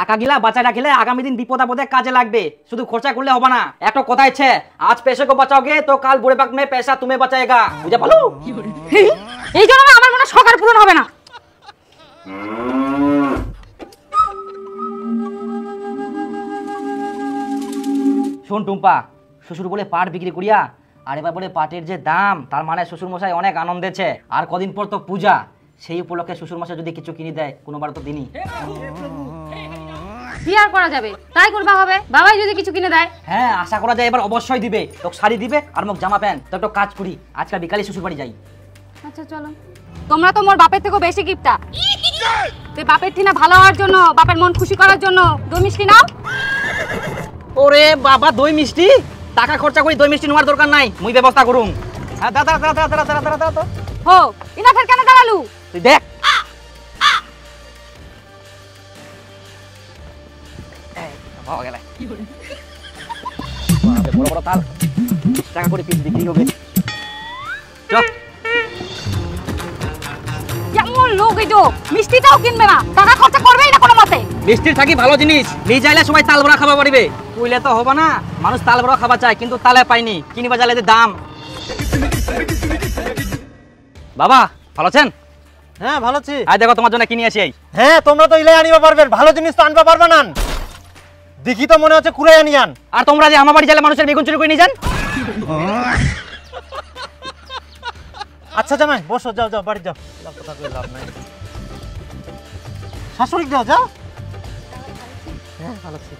টাকা গিলা বাঁচায় রাখলে আগামী দিন বিপদ আপদে কাজে লাগবে, শুধু খরচা করলে হবে না। একটা কথা আছে, আজ पैसे को बचाओगे तो কাল বুড়ে वक्त में पैसा तुम्हें बचाएगा, বুঝা ভালো? এই জন্য আমার মনে শখ আর পূরণ হবে না। শোন টুম্পা, শ্বশুর বলে পাট বিক্রি করিয়া আর এবার বলে পাটের যে দাম, তার মানে শ্বশুর মশাই অনেক আনন্দেছে। আর কদিন পর তো পূজা, সেই উপলক্ষে শ্বশুর মশাই যদি কিছু কিনে দেয় কোনোবার তো দিনই। কি আর করা যাবে, তাই করবা হবে। বাবাই যদি কিছু কিনে দেয়। হ্যাঁ, আশা করা যায় এবার অবশ্যই দিবে। তোকে শাড়ি দিবে আর মোক জামা প্যান্ট। তো একটা কাজ করি, আজকাল বিকালে শ্বশুর বাড়ি যাই। আচ্ছা চলো। তোমরা তো মোর বাপের থেকেও বেশি গিফটা। তুই বাপের ঠিনা ভালো হওয়ার জন্য, বাপের মন খুশি করার জন্য দই মিষ্টি নাও। ওরে বাবা, দই মিষ্টি? টাকা খরচা করি দই মিষ্টি নেওয়ার দরকার নাই, মুই ব্যবস্থা করুম। হ্যাঁ দাদা দাদা দাদা দাদা দাদা দাদা হো ইনা ফের কেন দাঁড়ালু? তুই দেখ পাওয়া গেল। বড় বড় তাল, টাকা করে পিস বিক্রি হবে। চল। কেমন লোক এই তো, মিষ্টিটাও কিনবে না, টাকা খরচা করবেই না কোনো মতে। মিষ্টির থাকি ভালো জিনিস নিয়ে যাইলে সবাই তাল বড়া খাবা পারিবে। কইলে তো হবে না, মানুষ তাল বড়া খাবা চায় কিন্তু তালে পাইনি, কিনিবা জালে দাম। বাবা ভালো আছেন? হ্যাঁ ভালো আছি। আই দেখো তোমার জন্য কিনে আসি। হ্যাঁ তোমরা তো ইলাই আনিবা পারবে, ভালো জিনিস তো আনবা পারবা না। দেখি তো মনে হচ্ছে কুড়াই আনিয়ান। আর তোমরা যে আমার বাড়ি গেলে মানুষের বেগুন চুরি করে নিয়ে যান। আচ্ছা জামাই বসো, যাও যাও বাড়ি যাও, কথা কই লাভ নাই। শাশুড়ি দাও যাও। হ্যাঁ ভালো আছি।